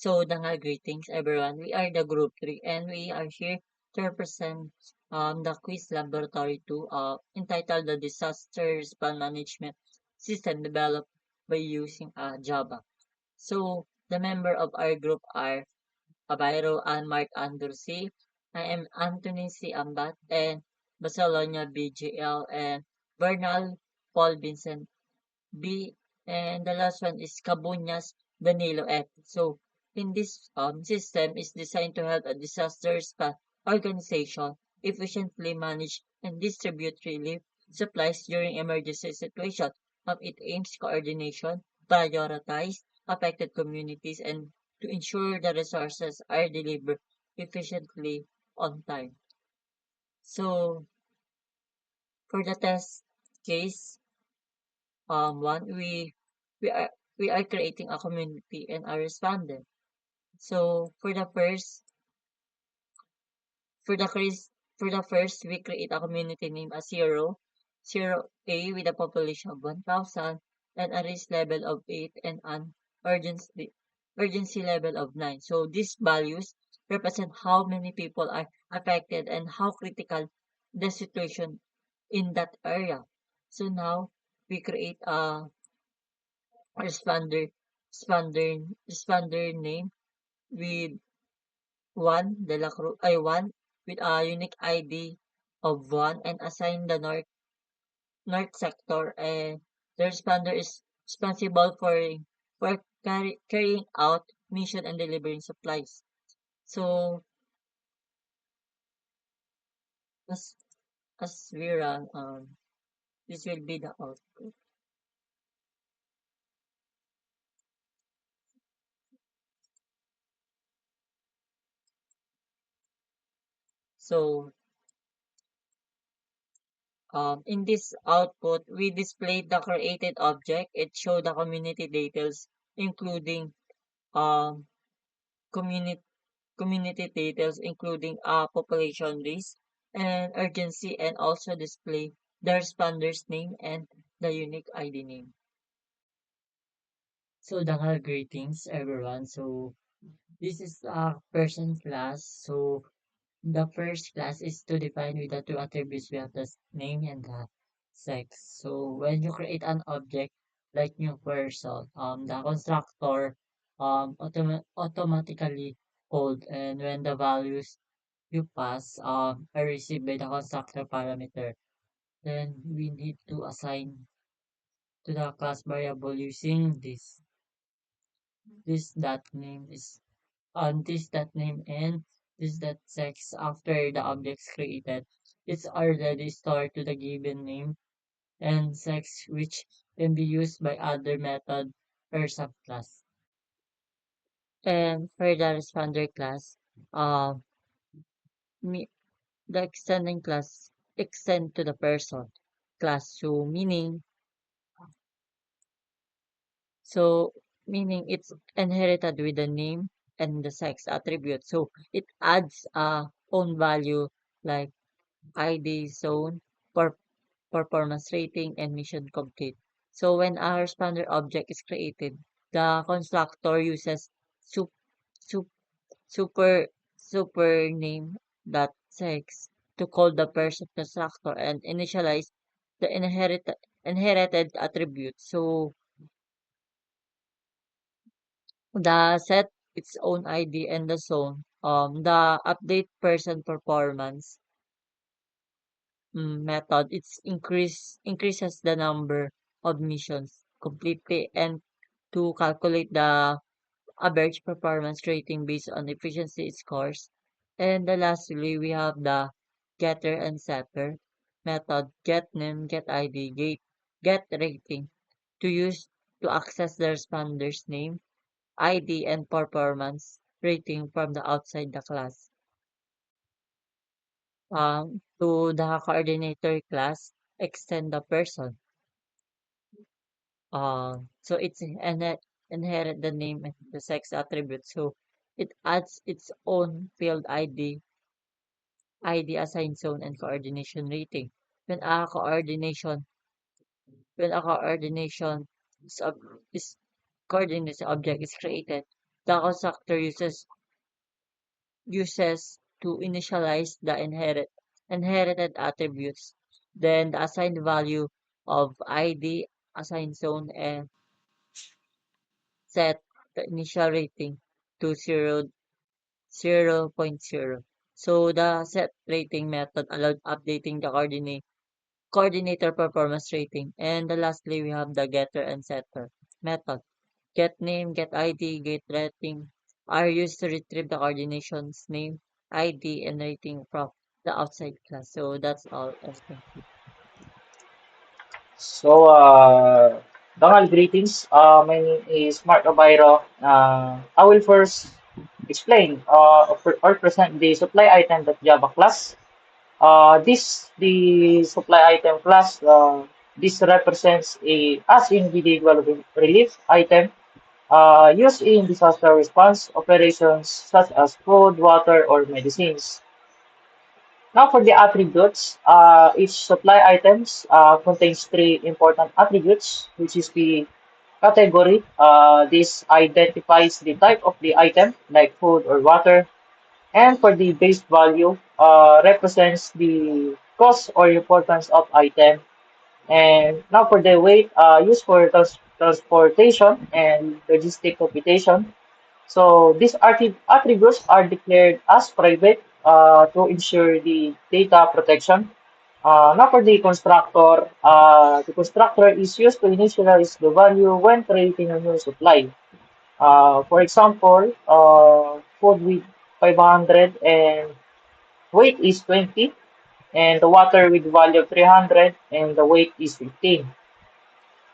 So, greetings everyone. We are the group 3 and we are here to represent the quiz laboratory 2 entitled the Disaster Response Management System developed by using Java. So, the member of our group are Abayro and Mark Andursi. I am Anthony C. Ambat and Barcelona BGL and Bernal Paul Vincent B, and the last one is Cabuñas Danilo F. So, in this system is designed to help a disaster response organization efficiently manage and distribute relief supplies during emergency situations. It aims coordination, prioritize affected communities, and to ensure the resources are delivered efficiently on time. So, for the test case, one we are we are creating a community and a respondent. So for the cris- for the first we create a community name as zero A with a population of 1,000 and a risk level of 8 and an urgency level of 9. So these values represent how many people are affected and how critical the situation in that area. So now we create a responder responder name with one with a unique ID of one and assign the north sector, and the responder is responsible for carrying out mission and delivering supplies. So as as we run, this will be the output. So in this output, we displayed the created object. It showed the community details, including um, community community details, including population risk and urgency, and also display the responder's name and the unique ID name. So, greetings everyone. So, this is a person class. So, the first class is to define with the two attributes. We have the name and the sex. So when you create an object like new person, the constructor automatically called, and when the values you pass are received by the constructor parameter, then we need to assign to the class variable using this that name is this that name and this that sex after the objects created. It's already stored to the given name and sex, which can be used by other method or subclass. And for the responder class, uh, me, the extending class extend to the person class. So meaning it's inherited with the name and the sex attribute. So it adds a own value like ID zone, per performance rating, and mission complete. So when a responder object is created, the constructor uses sup, sup, super super name dot sex to call the person constructor and initialize the inherited attribute. So the set its own ID and the zone. The update person performance method, increases the number of missions completely and to calculate the average performance rating based on efficiency scores. And the lastly, we have the getter and setter method, get name, get ID, get rating to use to access the responder's name, ID, and performance rating from the outside the class. To the coordinator class, extend the person. So it's inherit the name and the sex attribute. So it adds its own field ID assigned zone and coordination rating. When a coordination when a coordination is, ob- is coordination object is created, The constructor uses to initialize the inherited attributes. Then the assigned value of ID, assigned zone, and set the initial rating to 0.0. So the set rating method allowed updating the coordinator performance rating. And lastly, we have the getter and setter method. Get name, get ID, get rating are used to retrieve the coordination's name, ID, and rating from the outside class. So that's all. Thank you. So, Donald, greetings. My name is Mark Obairo. I will first explain or present the supply item.java class. This the supply item class. This represents a as individual relief item used in disaster response operations such as food, water, or medicines. Now for the attributes, each supply items contains three important attributes, which is the category. This identifies the type of the item, like food or water. And for the base value, represents the cost or importance of item. And now for the weight, used for transportation and logistic computation. So these attributes are declared as private to ensure the data protection. Now for the constructor is used to initialize the value when creating a new supply. For example, food with 500 and weight is 20, and the water with value of 300 and the weight is 15.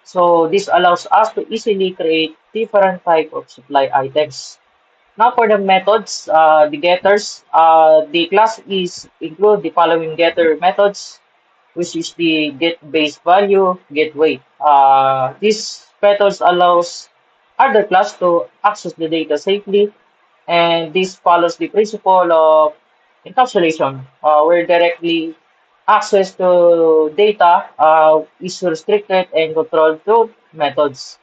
So this allows us to easily create different type of supply items. Now for the methods, the getters, the class is include the following getter methods, which is the get base value, get weight. This methods allows other class to access the data safely, and this follows the principle of encapsulation, where directly access to data is restricted and controlled through methods.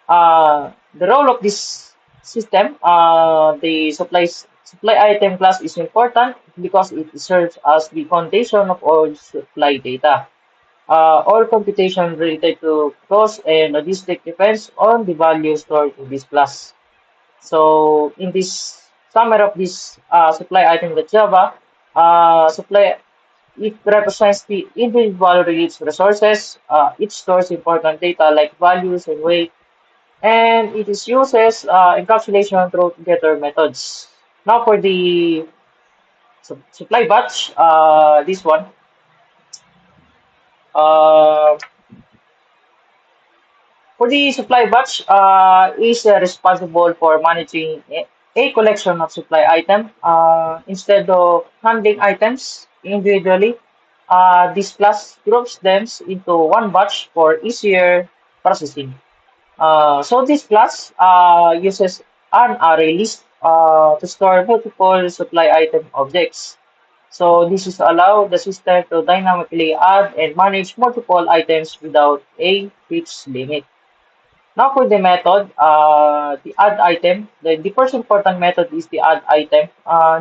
The role of this system, the supply item class is important because it serves as the foundation of all supply data. All computation related to cost and logistic depends on the value stored in this class. So in this summary of this supply item with Java, supply it represents the individual release resources. It stores important data like values and weight, and it is uses encapsulation through getter methods. Now for the supply batch, this one, uh, for the supply batch, is responsible for managing a collection of supply item instead of handling items individually. This class groups them into one batch for easier processing. So this class uses an array list to store multiple supply item objects. So this is allow the system to dynamically add and manage multiple items without a fixed limit. Now for the method, the add item, the first important method is the add item.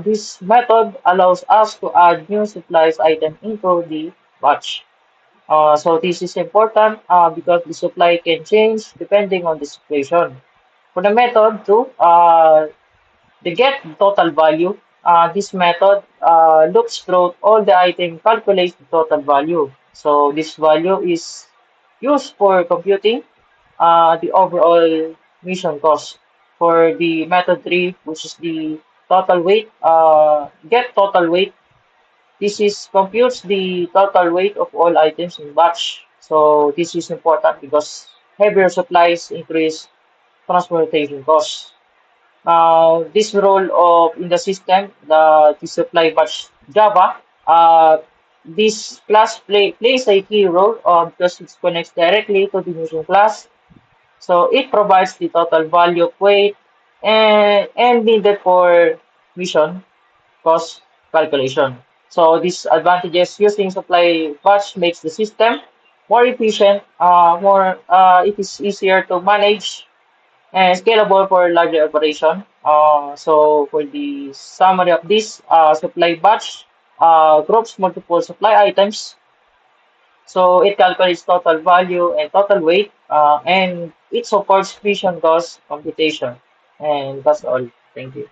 This method allows us to add new supplies item into the batch. So this is important because the supply can change depending on the situation. For the method two, the get total value, this method looks through all the item, calculates the total value. So this value is used for computing the overall mission cost. For the method three, which is the total weight, get total weight, this is computes the total weight of all items in batch. So this is important because heavier supplies increase transportation costs. Now, this role of in the system, the supply batch Java, this class plays a key role because it connects directly to the mission class. So it provides the total value of weight and needed for mission cost calculation. So these advantages using supply batch makes the system more efficient, more it is easier to manage and scalable for larger operation. So for the summary of this, supply batch groups multiple supply items. So it calculates total value and total weight, and it supports fusion cost computation. And that's all. Thank you.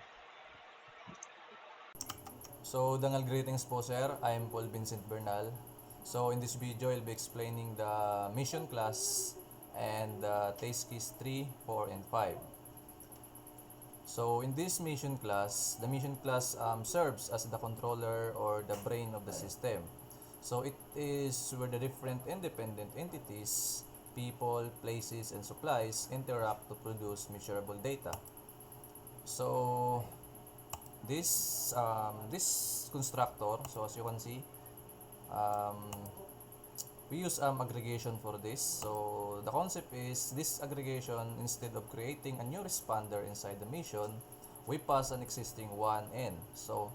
So, dangal greetings po sir. I am Paul Vincent Bernal. So, in this video, I'll be explaining the mission class and the taste keys 3, 4, and 5. So, in this mission class, the mission class serves as the controller or the brain of the system. So, it is where the different independent entities, people, places, and supplies interact to produce measurable data. So, this constructor, so as you can see, um, we use aggregation for this. So the concept is this aggregation, instead of creating a new responder inside the mission, we pass an existing one in. So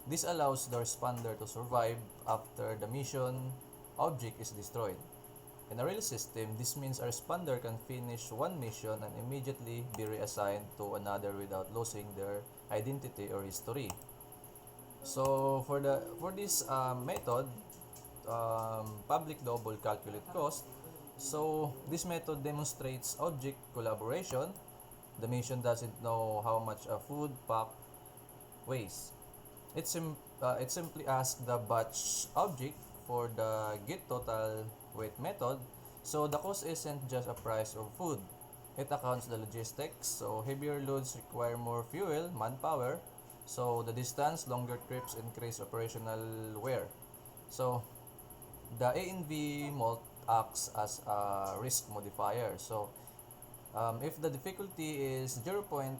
this allows the responder to survive after the mission object is destroyed. In a real system, this means a responder can finish one mission and immediately be reassigned to another without losing their identity or history. So for this method, public double calculate cost. So this method demonstrates object collaboration. The mission doesn't know how much a food pack weighs. It simply asks the batch object for the get total weight method. So the cost isn't just a price of food. It accounts the logistics. So heavier loads require more fuel, manpower. So the distance, longer trips increase operational wear. So the ANV mult acts as a risk modifier. So if the difficulty is 0.5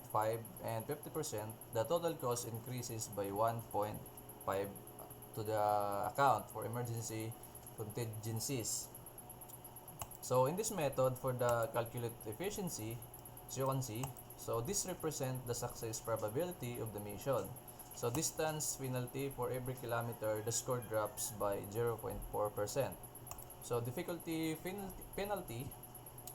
and 50%, the total cost increases by 1.5 to the account for emergency contingencies. So in this method, for the calculate efficiency, as you can see, so this represents the success probability of the mission. So distance penalty, for every kilometer, the score drops by 0.4%. So difficulty penalty,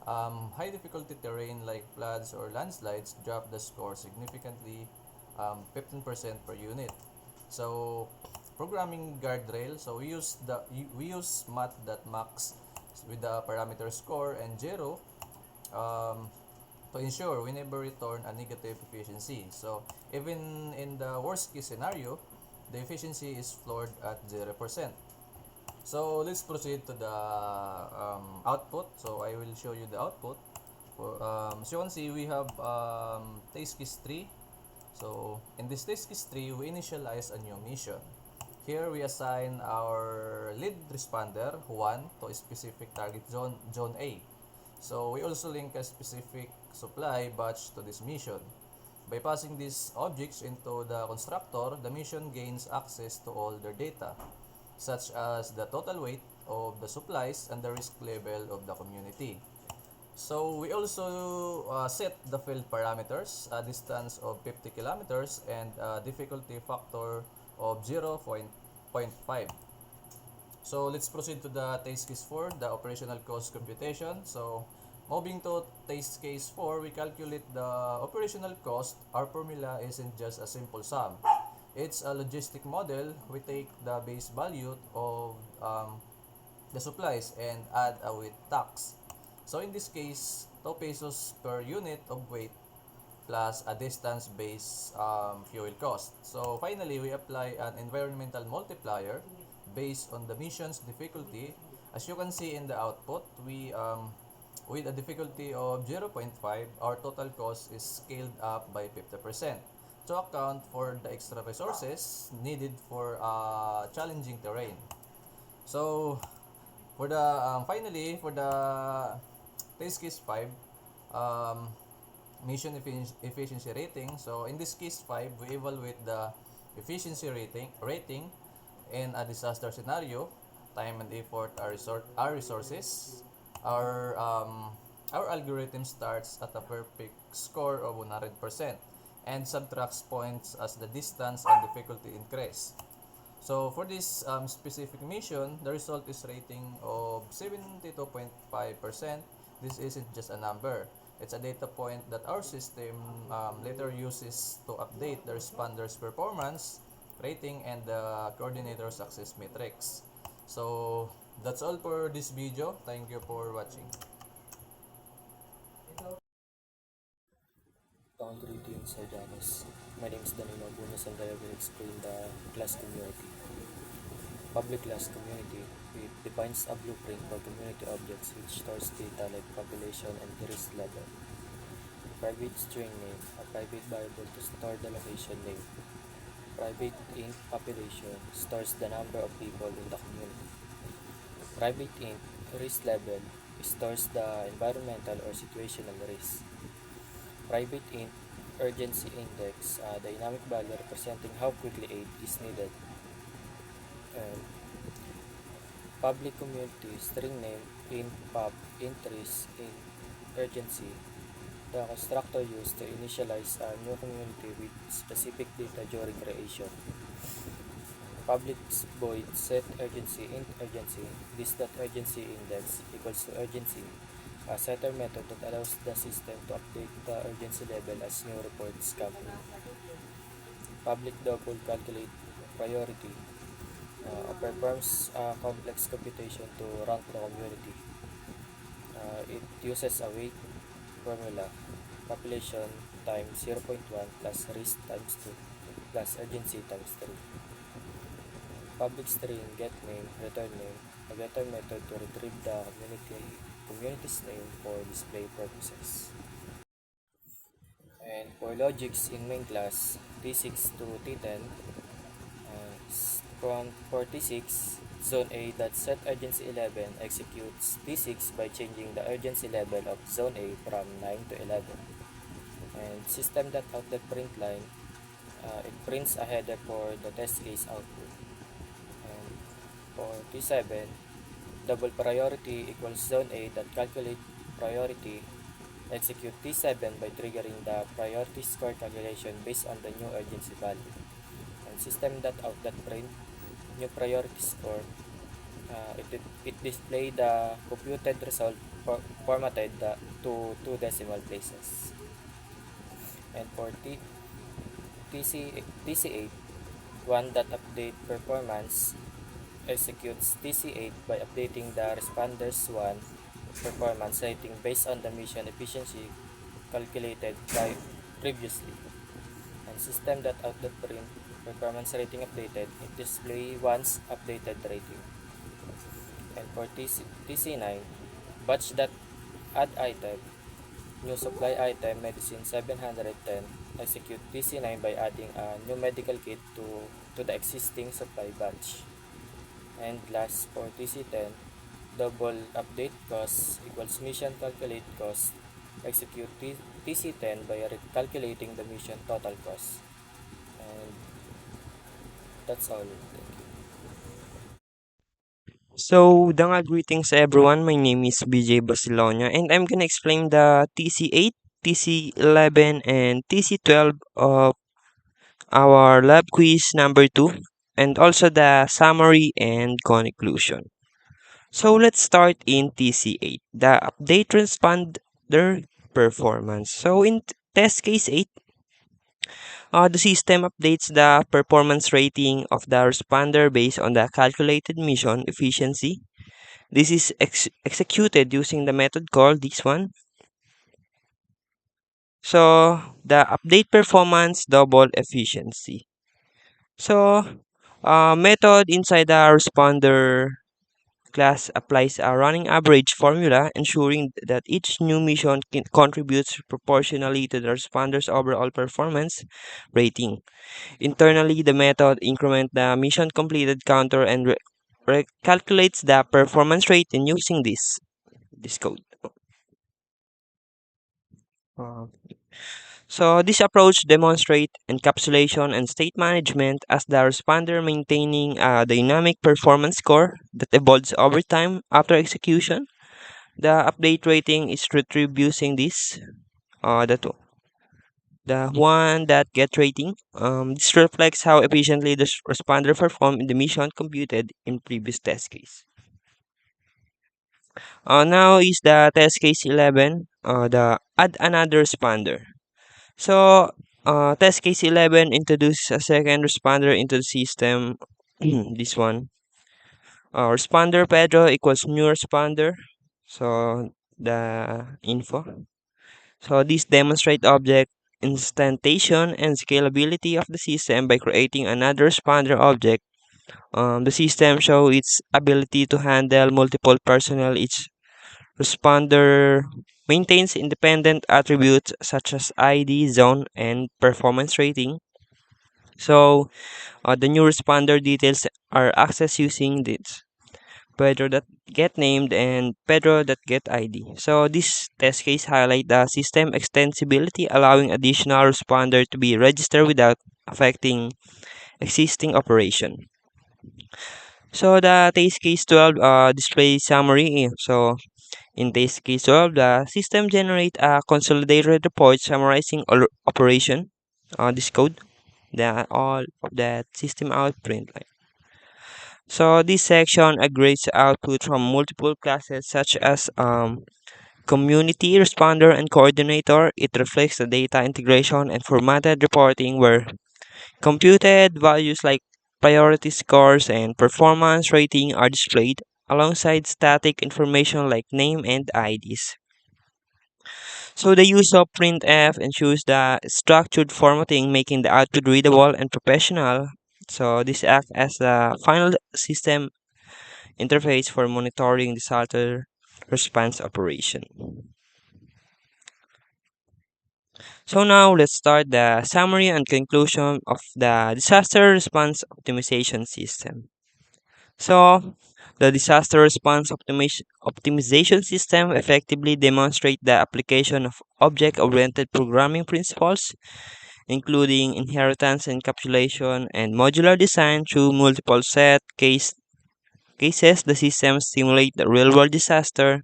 high difficulty terrain like floods or landslides drop the score significantly, 15% per unit. So programming guardrail, so we use math.max with the parameter score and 0, um, to ensure we never return a negative efficiency. So even in the worst case scenario, the efficiency is floored at 0%. So let's proceed to the output. So I will show you the output. So you can see we have taste case 3. So in this taste case 3, we initialize a new mission. Here we assign our lead responder 1 to a specific target zone A. So we also link a specific supply batch to this mission. By passing these objects into the constructor, the mission gains access to all their data, such as the total weight of the supplies and the risk level of the community. So we also set the field parameters, a distance of 50 kilometers and a difficulty factor of 0.5. So let's proceed to the taste case 4, the operational cost computation. So moving to taste case 4, we calculate the operational cost. Our formula isn't just a simple sum. It's a logistic model. We take the base value of the supplies and add a weight tax. So in this case, 2 pesos per unit of weight plus a distance-based fuel cost. So finally, we apply an environmental multiplier based on the mission's difficulty. As you can see in the output, we with a difficulty of 0.5, our total cost is scaled up by 50% to account for the extra resources needed for challenging terrain. So for the finally for the test case 5, um, mission efficiency rating. So in this case 5, we evaluate the efficiency rating in a disaster scenario. Time and effort are resources. Our our algorithm starts at a perfect score of 100% and subtracts points as the distance and difficulty increase. So for this specific mission, the result is rating of 72.5%. This isn't just a number. It's a data point that our system later uses to update the responder's performance, rating, and the coordinator success metrics. So that's all for this video. Thank you for watching. Greetings, Janice. My name is Danilo Bunas and I will explain the class community. Public class community, it defines a blueprint for community objects which stores data like population and risk level. Private string name, a private variable to store the location name. Private int population stores the number of people in the community. Private int risk level stores the environmental or situational risk. Private int urgency index, a dynamic value representing how quickly aid is needed. And public community string name int pub int risk int urgency, the constructor used to initialize a new community with specific data during creation. Public void set urgency int urgency, this dot urgency index equals to urgency, a setter method that allows the system to update the urgency level as new reports come in. Public double calculate priority, performs a complex computation to rank the community. It uses a weight formula, population times 0.1 plus risk times 2 plus urgency times 3. Public string get name return name, a getter method to retrieve the community's name for display purposes. And for logics in main class, T6 to T10, for T6, Zone A that set urgency 11 executes T6 by changing the urgency level of Zone A from 9 to 11. And system.out.print line, it prints a header for the test case output. And for T7, double priority equals Zone A that calculate priority execute T7 by triggering the priority score calculation based on the new urgency value. And system.out.print new priority score, it display the computed result formatted to 2 decimal places. And for TC8, one that update performance executes TC8 by updating the responders 1 performance rating based on the mission efficiency calculated by previously. And system.out.print performance rating updated, it display once updated rating. And for TC9, batch.add item, new supply item medicine 710, execute TC9 by adding a new medical kit to the existing supply batch. And last for TC10, double update cost equals mission calculate cost, execute TC10 by calculating the mission total cost. And that's all. Thank you. So, greetings everyone. My name is BJ Basilonia and I'm gonna explain the TC8, TC11, and TC12 of our lab quiz number 2 and also the summary and conclusion. So, let's start in TC8, the update responder performance. So, in test case 8, the system updates the performance rating of the responder based on the calculated mission efficiency. This is executed using the method called this one. So, the update performance double efficiency. So, method inside the responder class applies a running average formula, ensuring that each new mission contributes proportionally to the responder's overall performance rating. Internally, the method increments the mission completed counter and calculates the performance rating using this code. So this approach demonstrates encapsulation and state management as the responder maintaining a dynamic performance score that evolves over time after execution. The update rating is retrieved using this, the one that get rating. This reflects how efficiently the responder performed in the mission computed in previous test case. Now is the test case 11. the add another responder. So, test case 11 introduces a second responder into the system. This one. Responder Pedro equals new responder. So, the info. So, this demonstrate object instantiation and scalability of the system by creating another responder object. The system show its ability to handle multiple personnel. Each responder maintains independent attributes such as ID, zone, and performance rating. So, the new responder details are accessed using this Pedro.get named and Pedro.get ID. So, this test case highlight the system extensibility, allowing additional responder to be registered without affecting existing operation. So, the test case 12 display summary. So, in test case 12, the system generate a consolidated report summarizing all operation, this code, all of that system out print line. So this section aggregates output from multiple classes such as community, responder, and coordinator. It reflects the data integration and formatted reporting where computed values like priority scores and performance rating are displayed alongside static information like name and IDs. So the use of printf ensures the structured formatting, making the output readable and professional. So this acts as the final system interface for monitoring disaster response operation. So now let's start the summary and conclusion of the disaster response optimization system. So the disaster response optimization system effectively demonstrates the application of object-oriented programming principles, including inheritance, encapsulation, and modular design through multiple set cases. The system simulate the real-world disaster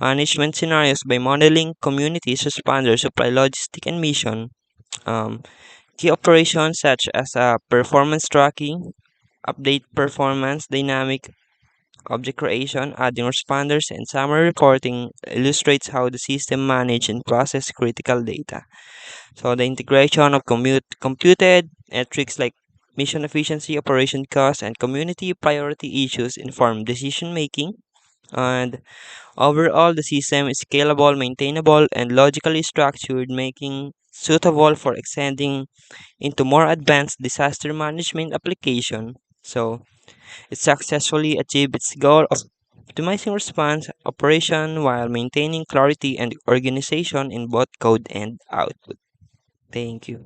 management scenarios by modeling communities, responders, supply logistic, and mission. Um, Key operations such as performance tracking, update performance, dynamic object creation, adding responders, and summary reporting illustrates how the system manage and process critical data. So the integration of computed metrics like mission efficiency, operation cost, and community priority issues inform decision making. And overall, the system is scalable, maintainable, and logically structured, making suitable for extending into more advanced disaster management application. So it successfully achieved its goal of optimizing response operation while maintaining clarity and organization in both code and output. Thank you.